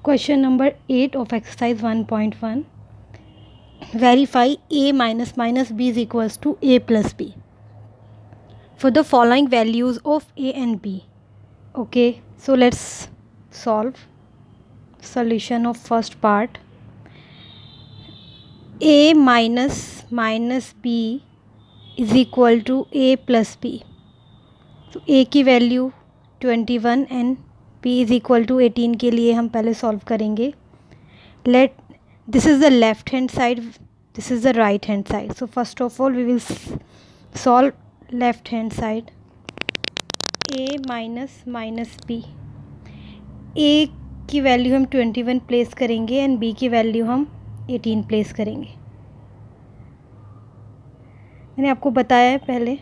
Question number 8 of exercise 1.1. Verify a minus minus b is equals to a plus b for the following values of a and b. Okay, so let's solve. Solution of first part. A minus minus b is equal to a plus b. तो a की value 21 and b is equal to 18 के लिए हम पहले solve करेंगे. Let this is the left hand side, this is the right hand side. So first of all we will solve left hand side. A minus minus b. A की value हम 21 place करेंगे and b की value हम 18 place करेंगे. मैंने आपको बताया है पहले,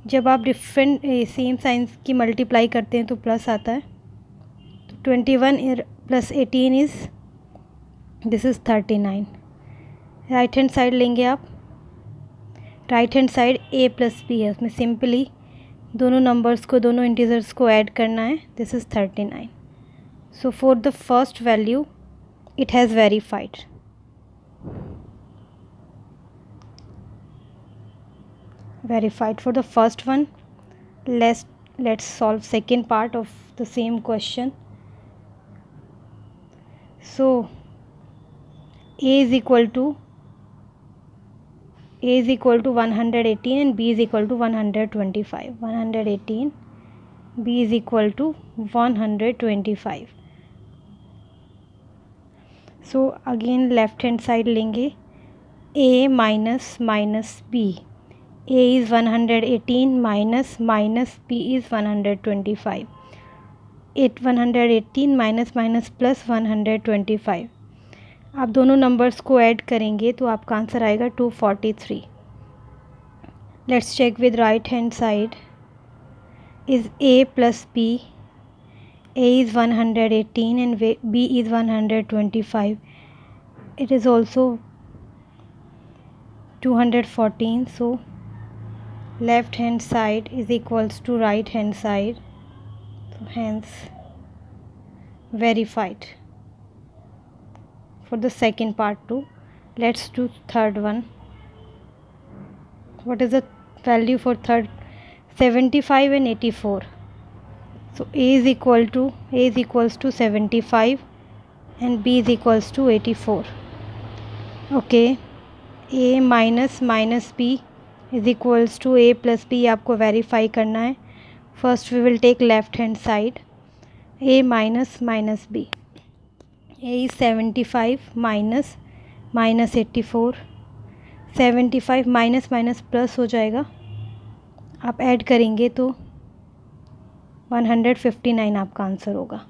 जब आप डिफरेंट सेम साइंस की मल्टीप्लाई करते हैं तो प्लस आता है. तो 21 plus 18 is this is 39. Right hand side लेंगे आप. Right hand side a plus b है, उसमें सिंपली दोनों नंबर्स को, दोनों इंटीजर्स को ऐड करना है. This is 39. So for the first value it has verified. Verified for the first one. Let's solve second part of the same question. So a is equal to 118 and b is equal to 125. 118, b is equal to 125. So again left hand side लेंगे. a minus minus b. a is 118 minus b is 125. 118 minus plus 125. आप दोनों numbers को add करेंगे तो आपका answer आएगा 243. Let's check with right hand side. Is a plus b. a is 118 and b is 125. it is also 214. so left hand side is equals to right hand side, so hence verified. For the second part too, let's do third one. What is the value for third? 75 and 84. so a is equals to 75 and b is equals to 84. okay, a minus minus b is equals to a plus b आपको verify करना है. First we will take left hand side. A minus minus b. A is 75 minus 84. 75 minus plus हो जाएगा, आप add करेंगे तो 159 आपका answer होगा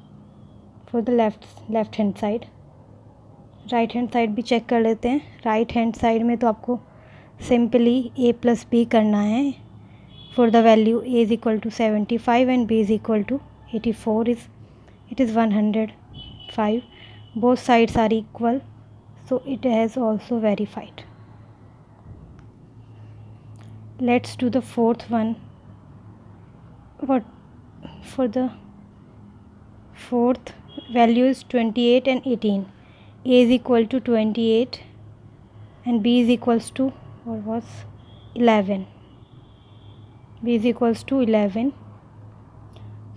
for the left hand side. Right hand side भी चेक कर लेते हैं. राइट हैंड साइड में तो आपको सिंपली a प्लस बी करना है. For the value a is equal to 75 and b is equal to 84. It is 105. Both sides are equal, so it has also verified. Let's do the fourth one. What for the fourth value is 28 and 18. a is equal to 28 and b is equals to or was 11. b is equals to 11.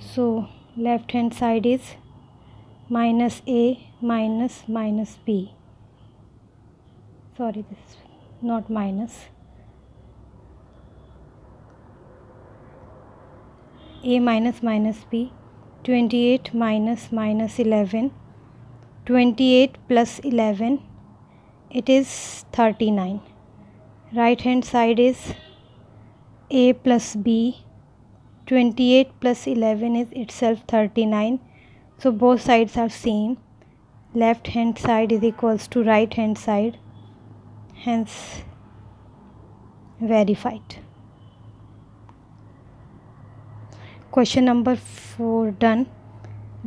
so left hand side is minus a minus b. sorry, this is not minus. a minus b. 28 minus 11. 28 plus 11, it is 39. right hand side is a plus b. 28 plus 11 is itself 39. so both sides are same. left hand side is equals to right hand side, hence verified. Question number 4 done.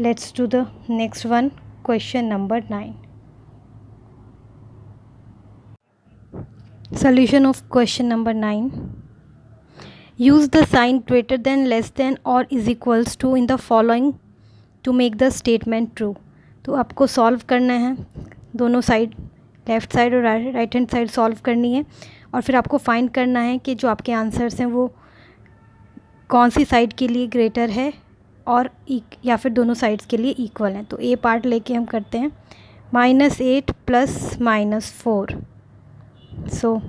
Let's do the next one. Question number 9. Solution of question number 9. Use the sign greater than, less than or is equals to in the following to make the statement true. तो आपको solve करना है, दोनों side left side और right hand side solve करनी है, और फिर आपको फाइंड करना है कि जो आपके आंसर्स हैं वो कौन सी साइड के लिए ग्रेटर है और या फिर दोनों साइड्स के लिए इक्वल हैं। तो ए पार्ट लेके हम करते हैं -8 + -4। सो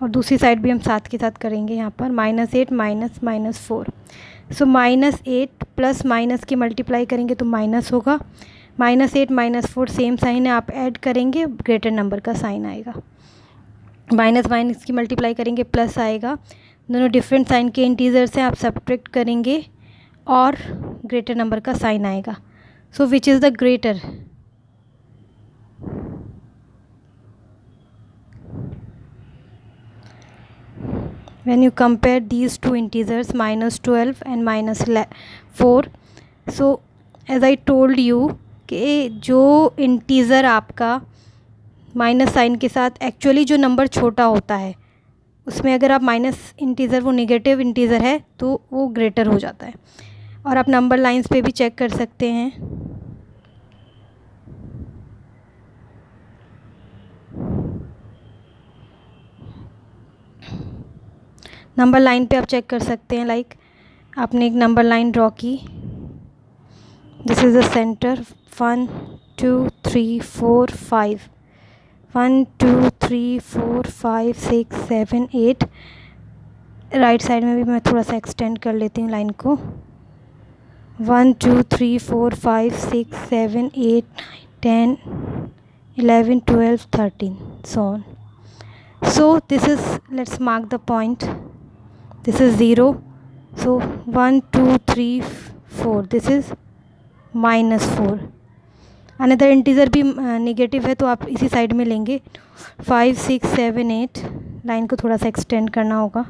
और दूसरी साइड भी हम साथ के साथ करेंगे यहाँ पर -8 - -4। सो -8 प्लस माइनस की मल्टीप्लाई करेंगे तो माइनस होगा, -8 - 4 सेम साइन है, आप ऐड करेंगे ग्रेटर नंबर का साइन आएगा, माइनस की मल्टीप्लाई करेंगे प्लस आएगा, दोनों डिफरेंट साइन के इंटीजर्स हैं, आप सब्ट्रैक्ट करेंगे और ग्रेटर नंबर का साइन आएगा। So which is the greater? When you compare these two integers -12 and -4, so as I told you कि जो इंटीज़र आपका माइनस साइन के साथ एक्चुअली जो नंबर छोटा होता है उसमें अगर आप माइनस इंटीज़र वो नेगेटिव इंटीज़र है तो वो ग्रेटर हो जाता है। और आप नंबर लाइंस पे भी चेक कर सकते हैं, नंबर लाइन पे आप चेक कर सकते हैं। लाइक आपने एक नंबर लाइन ड्रॉ की, this is the centre, 1 2 3 4 5, 1 2 3 4 5 6 7 8। Right side में भी मैं थोड़ा सा एक्सटेंड कर लेती हूँ लाइन को, 1 2 3 4 5 6 7 8 9 10 11 12 13 so on. So this is, let's mark the point, this is 0, so 1 2 3 4, this is -4। Another integer भी नेगेटिव है तो आप इसी साइड में लेंगे, 5 6 7 8, लाइन को थोड़ा सा एक्सटेंड करना होगा,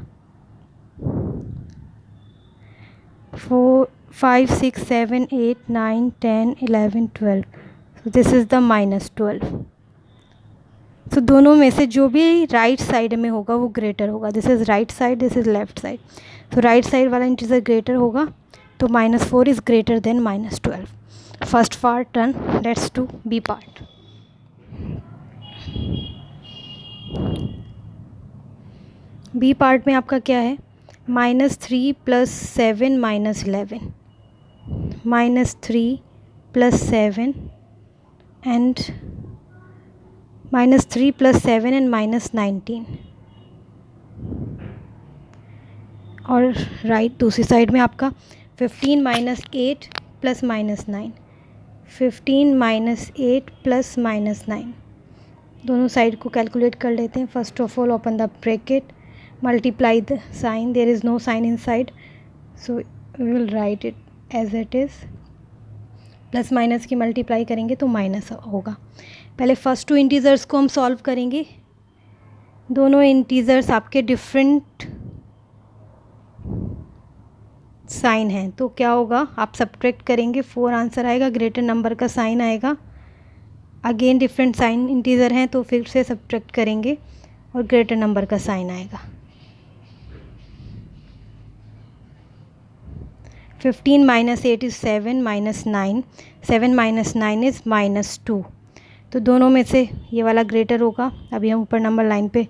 4 5 6 7 8 9 10 11 12, so this is the -12। तो दोनों में से जो भी राइट साइड में होगा वो ग्रेटर होगा, this is right side, this is left side, तो राइट साइड वाला इंटीजर ग्रेटर होगा, तो -4 is greater than -12। First part done, let's do b part. B part में आपका क्या है, -3 + 7 - 11, -3 + 7 and -3 + 7 and -19। और राइट दूसरी साइड में आपका 15 - 8 + -9, 15 - 8 + -9, दोनों साइड को कैलकुलेट कर लेते हैं। First of all open the bracket, multiply the sign, there is no sign inside, so we will write it as it is, plus minus की मल्टीप्लाई करेंगे तो माइनस होगा। पहले फर्स्ट टू इंटीजर्स को हम सॉल्व करेंगे, दोनों इंटीजर्स आपके डिफरेंट साइन हैं तो क्या होगा, आप सब्ट्रैक्ट करेंगे, 4 आंसर आएगा, ग्रेटर नंबर का साइन आएगा, अगेन डिफरेंट साइन इंटीजर हैं तो फिर से सब्ट्रैक्ट करेंगे और ग्रेटर नंबर का साइन आएगा। 15 - 8 इज़ 7 - 9, 7 - 9 इज़ -2, तो दोनों में से ये वाला ग्रेटर होगा। अभी हम ऊपर नंबर लाइन पे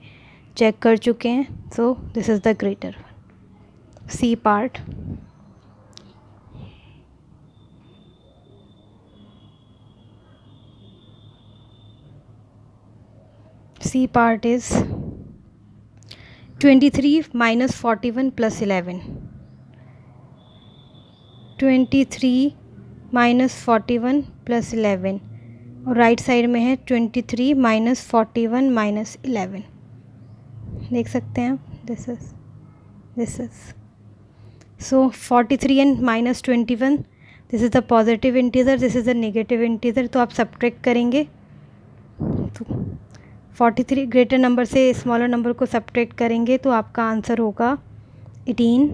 चेक कर चुके हैं, so this is the greater. C part, c part is 23 - 41 + 11, 23 - 41 + 11, और राइट साइड में है 23 - 41 - 11, देख सकते हैं आप, this is so 43 and -21, this is the positive integer, this is the negative integer, तो आप सब्ट्रैक्ट करेंगे तो 43 ग्रेटर नंबर से स्मॉलर नंबर को सब्ट्रैक्ट करेंगे तो आपका आंसर होगा 18,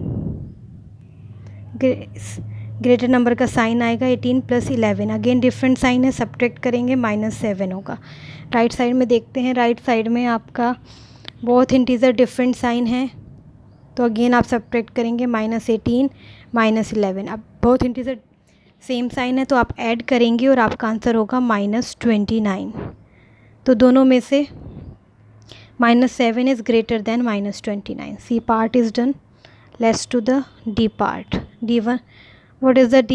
ग्रेटर नंबर का साइन आएगा 18 + 11, अगेन डिफरेंट साइन है, सब्ट्रैक्ट करेंगे -7 होगा। राइट साइड में देखते हैं, राइट साइड में आपका बहुत इंटीजर डिफरेंट साइन है तो अगेन आप सब्ट्रैक्ट करेंगे, -18 - 11, अब बहुत इंटीजर सेम साइन है तो आप ऐड करेंगे और आपका आंसर होगा -29। तो दोनों में से -7 is greater than -29। C part is done. Let's do the d part. D1, what is the D?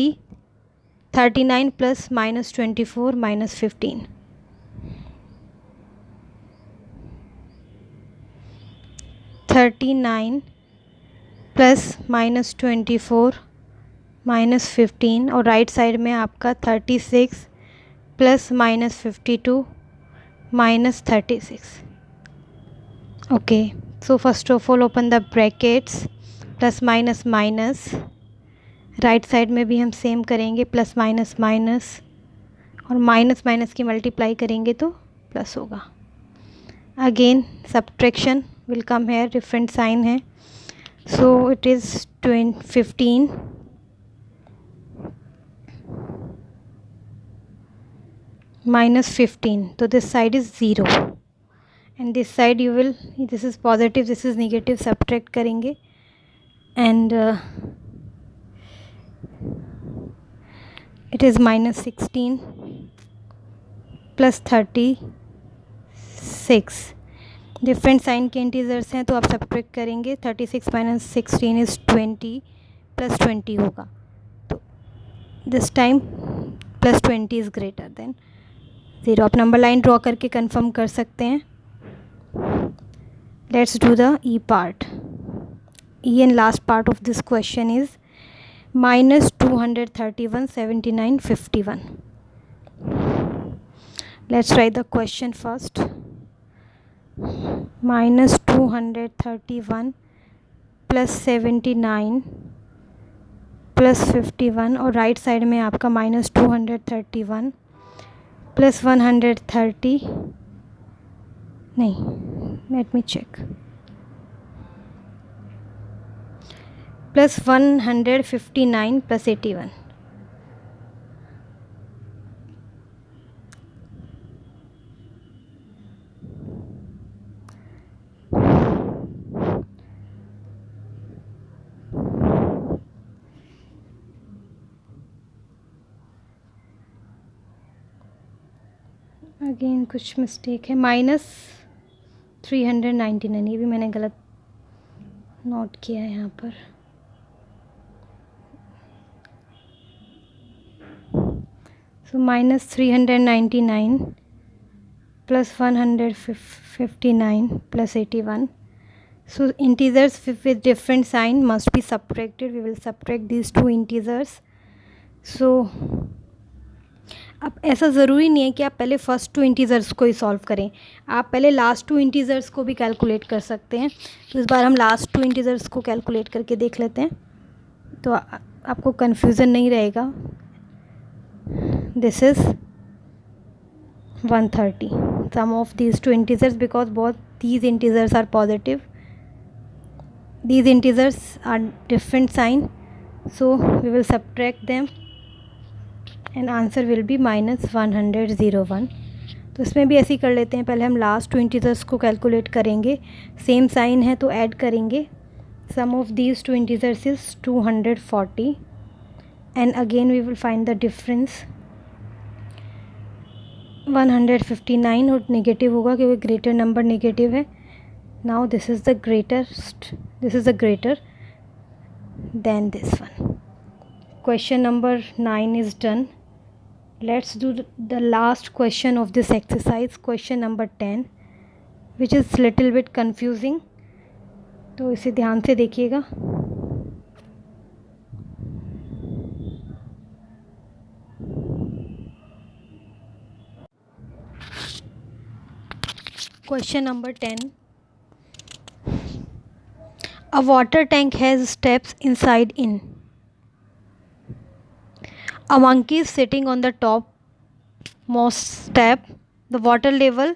39 प्लस -24 -15। 39 प्लस -24 -15 और राइट साइड में आपका 36 प्लस -52 -36। Okay, so first of all open the brackets, plus minus minus, right side में भी हम same करेंगे, प्लस माइनस माइनस, और माइनस माइनस की मल्टीप्लाई करेंगे तो प्लस होगा। Again subtraction will come here, different sign है, सो इट इज़ 15 -15, तो this side is 0 and this side you will, this is positive, this is negative, subtract करेंगे and it is -16 plus 36। Different sign के integers हैं तो आप subtract करेंगे, 36 minus 16 is 20 plus 20 होगा, तो this time plus 20 is greater then 0। आप number line draw करके कंफर्म कर सकते हैं। Let's do the E part. E and last part of this question is -231 79 51। Let's write the question first. -231 plus 79 plus 51 और right side में आपका -231 plus 130, नहीं, let me check, plus 159 plus 81। Again कुछ mistake है, -399, ये भी मैंने गलत नोट किया है यहाँ पर। सो -399 plus 159 plus 81। So integers with different sign must be subtracted. We will subtract these two integers. So अब ऐसा ज़रूरी नहीं है कि आप पहले फर्स्ट टू इंटीजर्स को ही सॉल्व करें, आप पहले लास्ट टू इंटीजर्स को भी कैलकुलेट कर सकते हैं। तो इस बार हम लास्ट टू इंटीजर्स को कैलकुलेट करके देख लेते हैं, तो आपको कन्फ्यूज़न नहीं रहेगा। This is 130 sum of these two integers, because both these integers are positive, these integers are different sign, so we will subtract them and answer will be -101। तो इसमें भी ऐसे ही कर लेते हैं, पहले हम लास्ट टू इंटीजर्स को कैलकुलेट करेंगे, सेम साइन है तो ऐड करेंगे, sum of these two integers is 240 and again we will find the difference. 159 और नेगेटिव होगा क्योंकि ग्रेटर नंबर नेगेटिव है। Now this is the greater than this one. Question number 9 is done. Let's do the last question of this exercise, question number 10, which is little bit confusing, तो इसे ध्यान से देखिएगा। Question number 10. A water tank has steps inside in. A monkey is sitting on the topmost step. The water level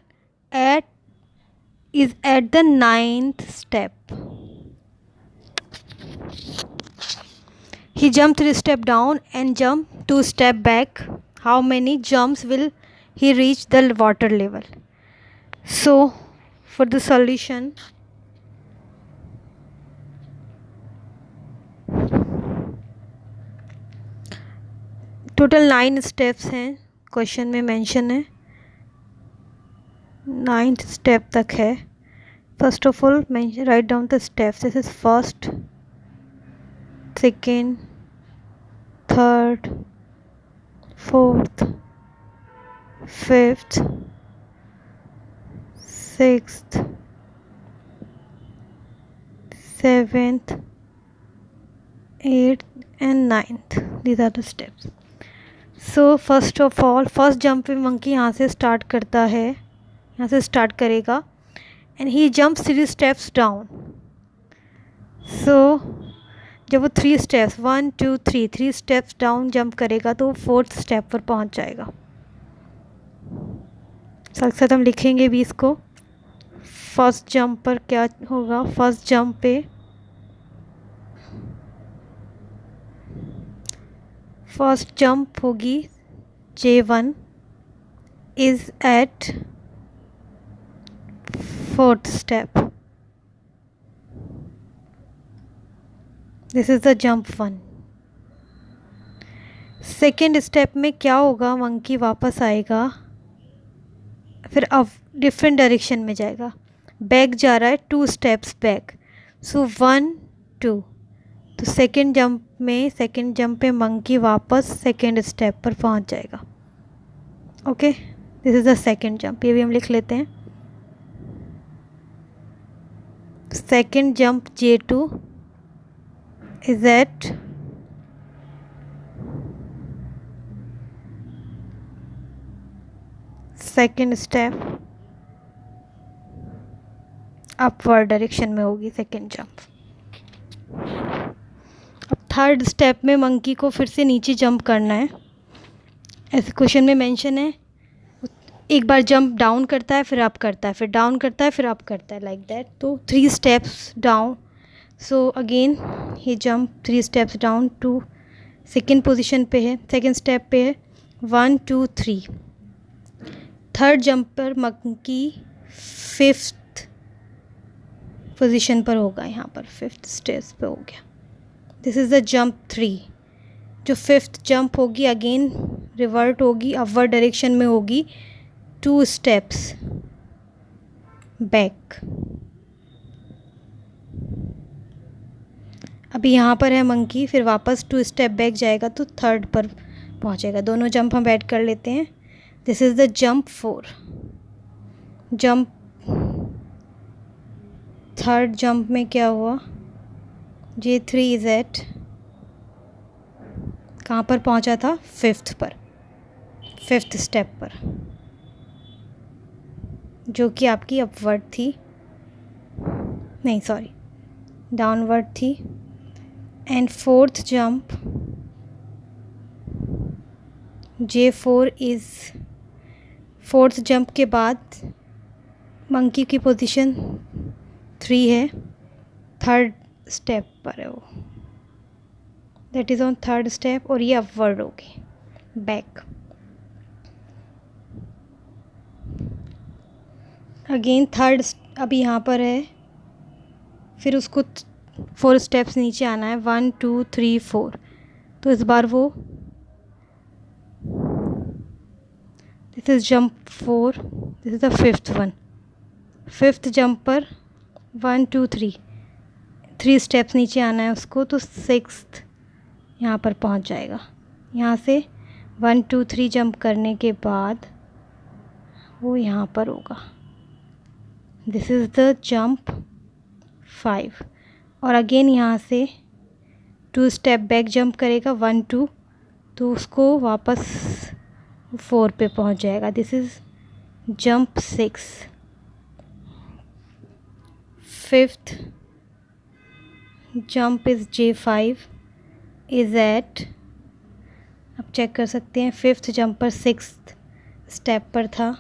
is at the 9th step. He jumped 3 steps down and jumped 2 steps back. How many jumps will he reach the water level? So, for the solution, total 9 steps हैं, question में mention है 9th step तक है. First of all write down the steps. This is first, second, third, fourth, fifth, sixth, seventh, eighth and 9th. These are the steps. So first of all, first jump पे monkey यहाँ से start करता है, यहाँ से start करेगा and he jumps 3 steps down. So जब वो 3 steps 1 2 3 steps डाउन जंप करेगा तो 4th स्टेप पर पहुँच जाएगा. साथ साथ हम लिखेंगे भी इसको. फर्स्ट जंप पर क्या होगा, फर्स्ट जंप पे फर्स्ट जंप होगी J1 is at 4th step. This is the jump 1. Second step में क्या होगा, मंकी वापस आएगा, फिर अब डिफरेंट डायरेक्शन में जाएगा. बैक जा रहा है 2 स्टेप्स बैक. सो 1 2. तो सेकेंड जंप पे मंकी वापस सेकेंड स्टेप पर पहुंच जाएगा. Okay, this is the second jump. ये भी हम लिख लेते हैं. Second jump J2 is at second step, upward direction में होगी सेकेंड जंप. अब थर्ड स्टेप में मंकी को फिर से नीचे जंप करना है, ऐसे क्वेश्चन में मेंशन है. एक बार जंप डाउन करता है, फिर अप करता है, फिर डाउन करता है, फिर अप करता है, लाइक दैट. तो 3 स्टेप्स डाउन. सो अगेन ही jump 3 steps down to second position पे है, सेकेंड स्टेप पे है 1 2 3. थर्ड जंप पर मंकी 5th पोजीशन पर होगा, यहाँ पर 5th स्टेप पे हो गया. This is the jump 3. जो 5th जंप होगी अगेन रिवर्ट होगी, अपवर्ड डायरेक्शन में होगी 2 स्टेप्स बैक. अभी यहाँ पर है मंकी, फिर वापस 2 स्टेप बैक जाएगा तो थर्ड पर पहुँचेगा. दोनों जंप हम ऐड कर लेते हैं. This is the jump 4. Jump third jump में क्या हुआ, J3 इज़ एट, कहाँ पर पहुँचा था, 5th पर, 5th स्टेप पर, जो कि आपकी अपवर्ड थी, नहीं सॉरी डाउनवर्ड थी. And fourth jump J4 is, fourth jump के बाद मंकी की पोजीशन 3 है, थर्ड स्टेप पर है वो, that is on third step, और ये अपवर्ड होगी बैक. अगेन थर्ड अभी यहाँ पर है, फिर उसको 4 स्टेप्स नीचे आना है, 1 2 3 4. तो इस बार वो this is jump 4, this is the 5th one. 5th jump पर 1 2 3 स्टेप्स नीचे आना है उसको, तो 6th यहाँ पर पहुँच जाएगा. यहाँ से 1 2 3 जंप करने के बाद वो यहाँ पर होगा. This is the jump 5. और अगेन यहाँ से 2 स्टेप बैक जंप करेगा 1 2, तो उसको वापस 4 पे पहुँच जाएगा. This is jump 6. 5th jump is J5 is at, आप चेक कर सकते हैं 5th जंप पर 6th स्टेप पर था.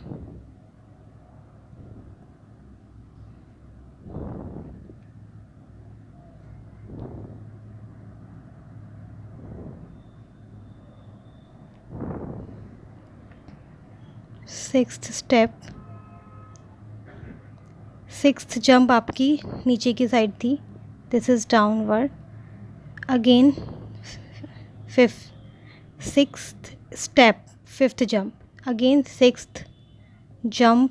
सिक्स्थ जंप आपकी नीचे की साइड थी, this is downward. Again 6th step, 5th jump, again 6th jump,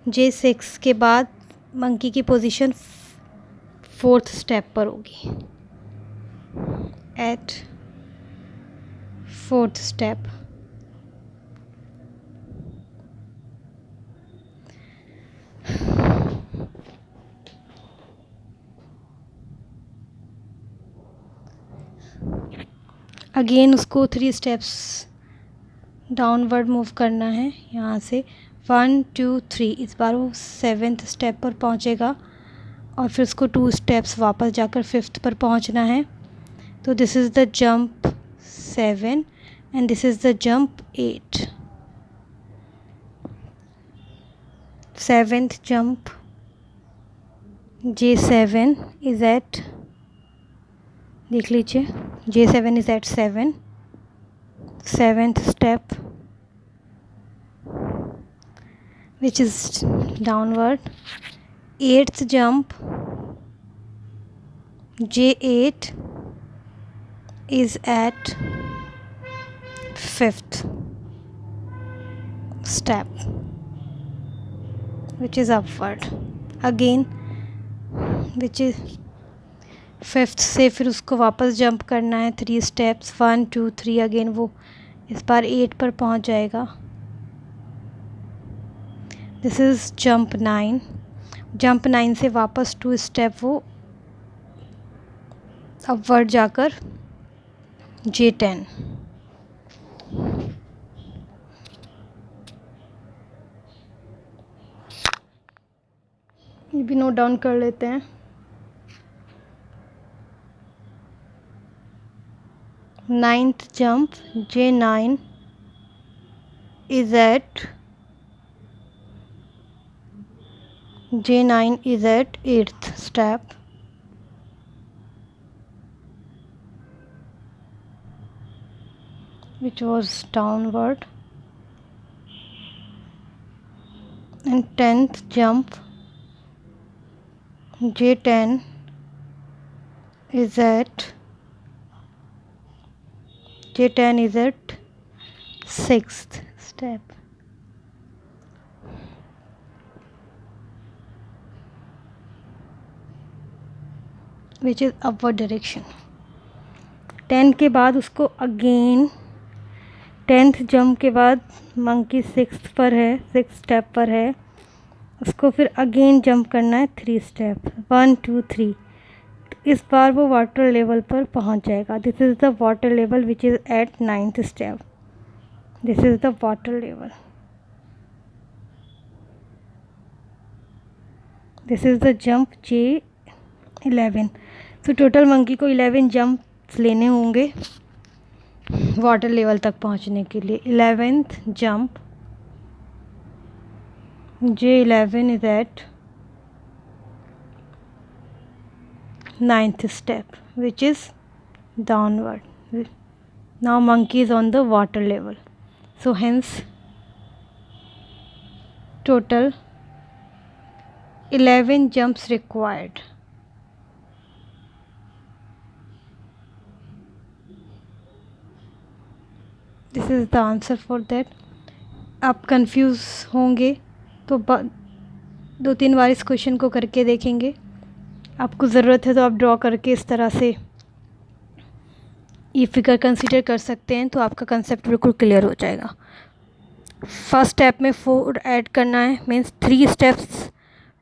J6 के बाद मंकी की पोजीशन 4th स्टेप पर होगी, एट 4th स्टेप। अगेन उसको 3 स्टेप्स डाउनवर्ड मूव करना है यहाँ से, 1 2 3। इस बार वो 7th स्टेप पर पहुँचेगा और फिर उसको 2 स्टेप्स वापस जाकर 5th पर पहुँचना है। तो this is the jump 7 and this is the jump 8। 7th jump, J7 is at, देख लीजिए, J7 is at 7, 7th step which is downward। 8th jump, J8 is at 5th step which is upward again, which is 5th से फिर उसको वापस jump करना है 3 steps, 1 2 3। Again वो इस बार 8 पर पहुंच जाएगा। This is jump 9। जंप 9 से वापस 2 स्टेप वो अपवर्ड जाकर J10। ये भी नोट डाउन कर लेते हैं। 9th jump, J9 is at 8th step, which was downward, and 10th jump, J10 is at 6th step, which is upward direction। 10 के बाद उसको अगेन 10th जंप के बाद मंकी 6th पर है, 6th स्टेप पर है, उसको फिर अगेन जंप करना है 3 स्टेप, 1 2 3। इस बार वो वाटर लेवल पर पहुंच जाएगा। This is the water level which is at 9th step. This is the water level. This is the jump J11। तो टोटल मंकी को 11 जंप्स लेने होंगे वाटर लेवल तक पहुंचने के लिए। 11th jump, J11 is at 9th step, which is downward. Now monkey is on the water level, so hence total 11 jumps required। This is the answer for that। आप confuse होंगे तो 2-3 बार इस question को करके देखेंगे। आपको ज़रूरत है तो आप ड्रॉ करके इस तरह से ये फिगर कंसीडर कर सकते हैं, तो आपका कंसेप्ट बिल्कुल क्लियर हो जाएगा। फर्स्ट स्टेप में 4 ऐड करना है, मीन्स 3 स्टेप्स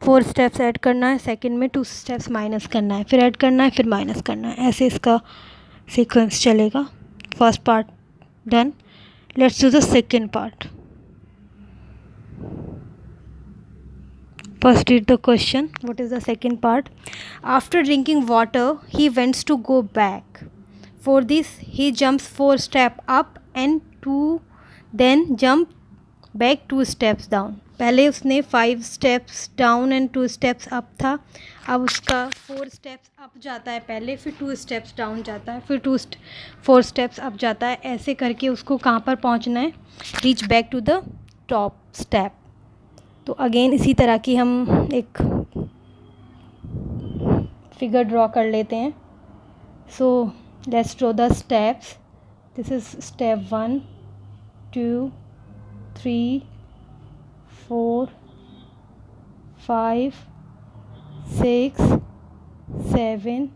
4 स्टेप्स ऐड करना है। सेकंड में 2 स्टेप्स माइनस करना है, फिर ऐड करना है, फिर माइनस करना है। ऐसे इसका सीक्वेंस चलेगा। First part done. Let's do the second part. First read the question. What is the second part? After drinking water, he wants to go back. For this, he jumps 4 steps up and then jump back 2 steps down. पहले उसने 5 steps down and 2 steps up था। अब उसका 4 steps up जाता है पहले, फिर 2 steps down जाता है, फिर 4 steps up जाता है। ऐसे करके उसको कहाँ पर पहुँचना है? Reach back to the top step। तो अगेन इसी तरह की हम एक फिगर ड्रॉ कर लेते हैं। So let's draw the steps. This is step 1, 2, 3, 4, 5, 6, 7,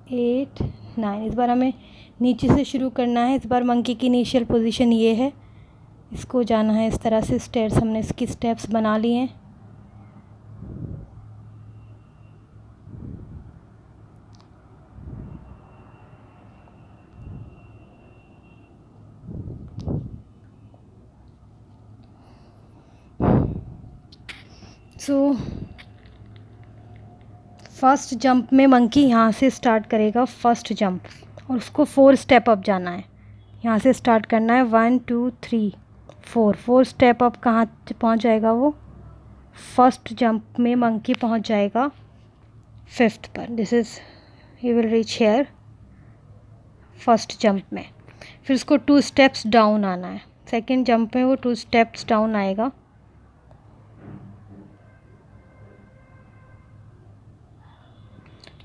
8, 9. इस बार हमें नीचे से शुरू करना है. इस बार मंकी की इनिशियल पोजीशन ये है. इसको जाना है इस तरह से. स्टेयर्स हमने इसकी स्टेप्स बना लिए हैं. सो फर्स्ट जंप में मंकी यहाँ से स्टार्ट करेगा फर्स्ट जंप, और उसको 4 स्टेप अप जाना है. यहाँ से स्टार्ट करना है 1 2 3 4 स्टेप अप. कहाँ पहुँच जाएगा वो? फर्स्ट जंप में मंकी पहुँच जाएगा 5th पर. This is he will reach here first jump में. फिर उसको 2 स्टेप्स डाउन आना है. सेकेंड जंप में वो 2 स्टेप्स डाउन आएगा.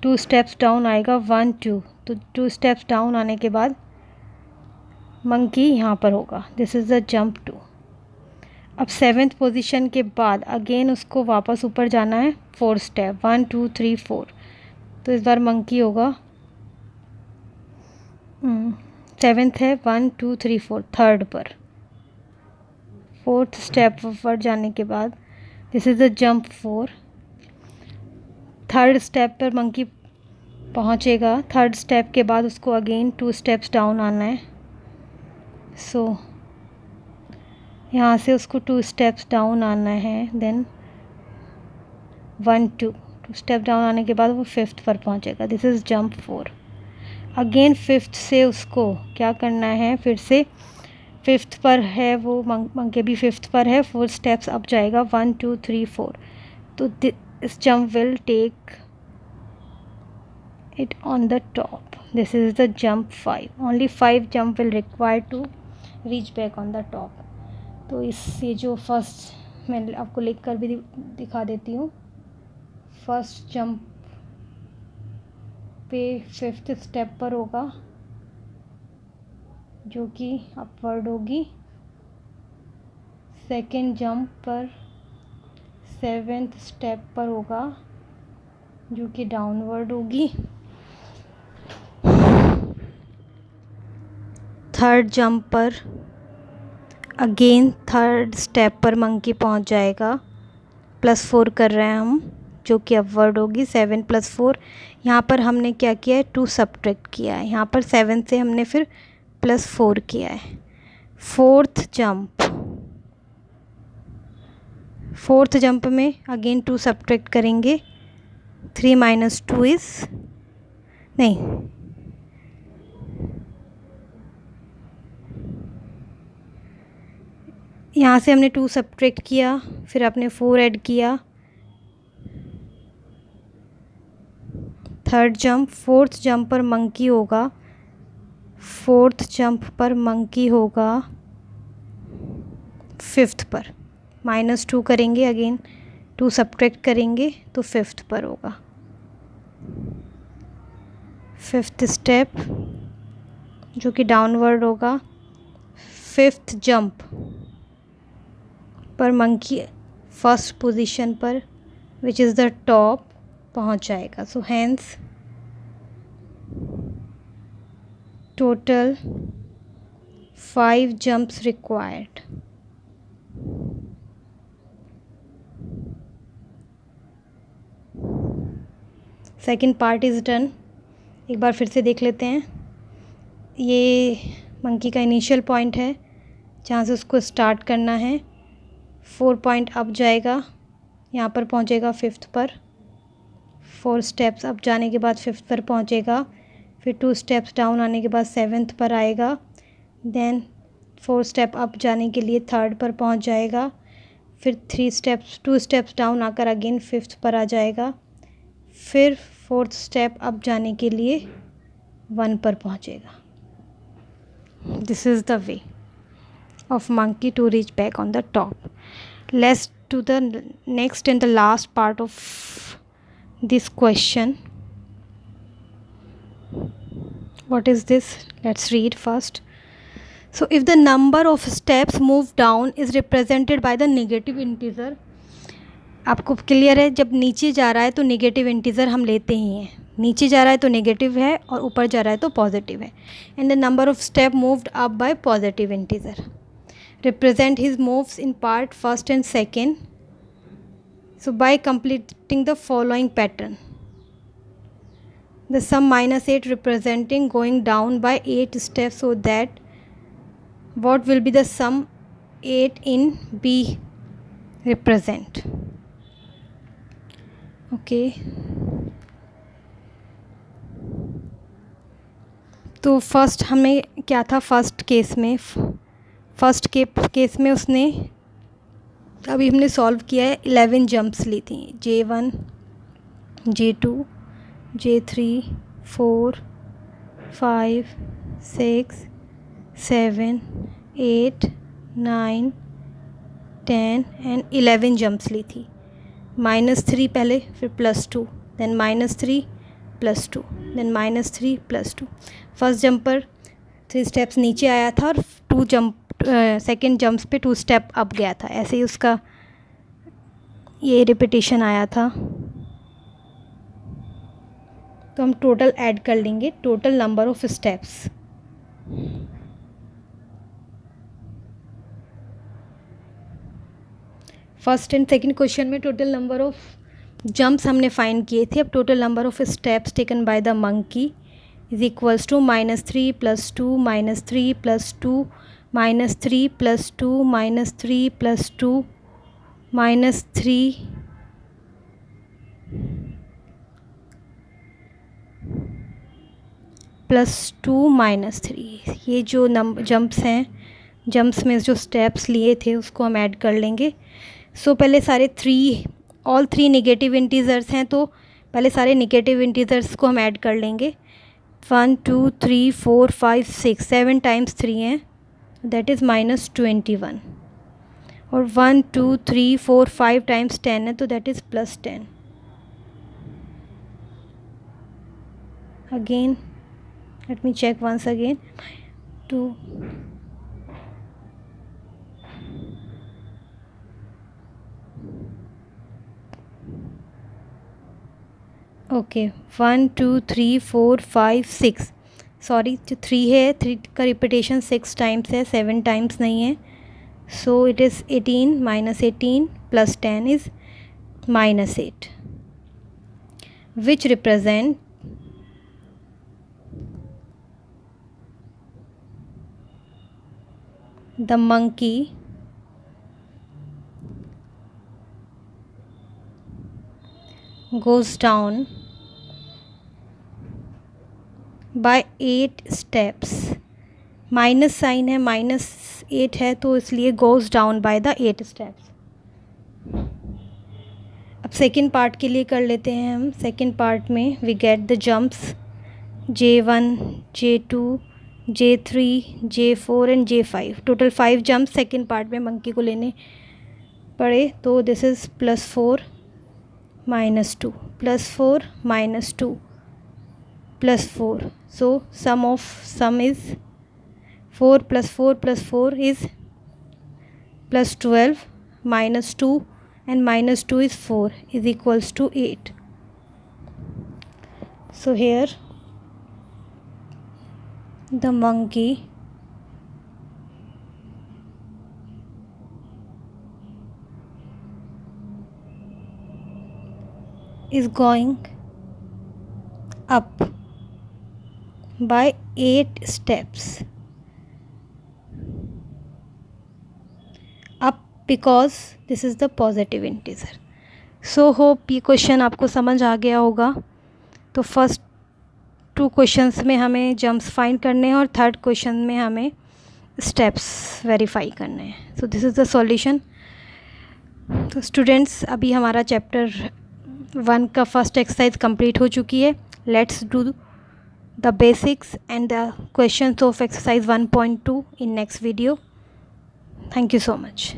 टू स्टेप्स डाउन आएगा 1 2. तो 2 स्टेप्स डाउन आने के बाद मंकी यहाँ पर होगा. This is the jump 2. अब 7th पोजीशन के बाद अगेन उसको वापस ऊपर जाना है 4 स्टेप. 1 2 3 4. तो इस बार मंकी होगा 7th है 1 2 3 4 थर्ड पर. 4th स्टेप पर जाने के बाद this is the jump 4. Third step पर मंकी पहुँचेगा. थर्ड स्टेप के बाद उसको अगेन 2 स्टेप्स डाउन आना है. सो यहाँ से उसको 2 स्टेप्स डाउन आना है. देन 1 2 स्टेप डाउन आने के बाद वो 5th पर पहुँचेगा. This is jump 4. Again 5th से उसको क्या करना है? फिर से 5th पर है वो मंकी भी 5th पर है. 4 स्टेप्स अप जाएगा 1 2 3 4. तो this jump will take it on the top. This is the jump 5. Only 5 jump will require to reach back on the top. तो इससे जो फर्स्ट मैं आपको लिख कर भी दिखा देती हूँ. फर्स्ट जंप पे 5th स्टेप पर होगा जो कि अपवर्ड होगी. सेकेंड जंप पर 7th स्टेप पर होगा जो कि डाउनवर्ड होगी. थर्ड जंप पर अगेन थर्ड स्टेप पर मंकी पहुंच जाएगा. +4 कर रहे हैं हम जो कि अपवर्ड होगी. 7 + 4. यहाँ पर हमने क्या किया है? 2 सब्ट्रैक्ट किया है. यहाँ पर 7 से हमने फिर +4 किया है. फोर्थ जंप में अगेन 2 सब्ट्रैक्ट करेंगे. 3 - 2 इज़ नहीं, यहाँ से हमने 2 सब्ट्रैक्ट किया, फिर आपने 4 ऐड किया. Third jump. 4th जंप पर मंकी होगा. 4th जंप पर मंकी होगा 5th पर. -2 करेंगे. अगेन 2 सब्ट्रैक्ट करेंगे तो 5th पर होगा. 5th स्टेप जो कि डाउनवर्ड होगा. 5th जंप पर मंकी फर्स्ट पोजीशन पर विच इज़ द टॉप पहुंच जाएगा. So hence total 5 jumps required. Second part is done. एक बार फिर से देख लेते हैं. ये मंकी का इनिशियल पॉइंट है जहाँ से उसको स्टार्ट करना है. 4 पॉइंट अप जाएगा. यहाँ पर पहुँचेगा 5th पर. 4 स्टेप्स अप जाने के बाद 5th पर पहुँचेगा. फिर 2 स्टेप्स डाउन आने के बाद 7th पर आएगा. देन 4 स्टेप अप जाने के लिए 3rd पर पहुँच जाएगा. फिर 2 स्टेप्स डाउन आकर अगेन 5th पर आ जाएगा. फिर 4th स्टेप अप जाने के लिए 1 पर पहुँचेगा. This is the way of monkey to reach back on the top. Let's do the next and the last part of this question. What is this? Let's read first. So if the number of steps moved down is represented by the negative integer, आपको clear है, जब नीचे जा रहा है तो negative integer हम लेते ही हैं, नीचे जा रहा है तो नेगेटिव है और ऊपर जा रहा है तो पॉजिटिव है. And the number of step moved up by positive integer, represent his moves in part first and second. So bye completing the following pattern, the sum -8 representing going down by 8 steps, so that what will be the sum 8 in B represent. Okay, तो first हमें क्या था, first case में उसने, अभी हमने solve किया है, 11 जंप्स ली थी, J1 J2 J3 4 5 6 7 8 9 10 and 11 jumps ली थी. -3 पहले, फिर +2, देन -3 +2, देन -3 +2. फर्स्ट जंप पर 3 स्टेप्स नीचे आया था और 2 जंप सेकेंड जंप्स पे 2 स्टेप अप गया था. ऐसे ही उसका ये रिपीटेशन आया था. तो हम टोटल ऐड कर लेंगे, total number of steps. First and second question में टोटल नंबर ऑफ जंप्स हमने फाइंड किए थे. अब total number of steps taken by the monkey is equals to -3 +2 -3 +2 -3 +2 -3 +2 -3 +2 -3. ये जो जंप्स हैं, जंप्स में जो स्टेप्स लिए थे उसको हम ऐड कर लेंगे. सो पहले सारे ऑल 3 नेगेटिव इंटीजर्स हैं, तो पहले सारे नेगेटिव इंटीजर्स को हम ऐड कर लेंगे. 1 2 3 4 5 6 7 टाइम्स 3 हैं, दैट इज़ -21. और 1 2 3 4 5 टाइम्स 10 है, तो that is +10. Again let me check once again. 2 okay 1 2 3 4 5 6, sorry जो 3 है, 3 का रिपीटेशन 6 टाइम्स है, 7 टाइम्स नहीं है. So it is 18 -18 + 10 is -8, which represent the monkey goes down by 8 steps. Minus sign है, -8 है, तो इसलिए goes down by the 8 steps. अब सेकेंड पार्ट के लिए कर लेते हैं हम. सेकेंड पार्ट में we get the jumps J1 J2 J3 J4 and J5. Total 5 jump second part में मंकी को लेने पड़े. तो this is +4 -2 +4 -2 +4. So some is 4 + 4 + 4 is +12 -2 and -2 is 4 is equals to 8. So here the monkey is going up by 8 steps. Up because this is the positive integer. So hope ये question आपको समझ आ गया होगा. तो फर्स्ट 2 क्वेश्चंस में हमें jumps find करने हैं और थर्ड क्वेश्चन में हमें स्टेप्स वेरीफाई करने हैं. So this is the solution. तो स्टूडेंट्स, अभी हमारा चैप्टर 1 का फर्स्ट एक्सरसाइज कंप्लीट हो चुकी है. Let's do the basics and the questions of exercise 1.2 in next video. Thank you so much.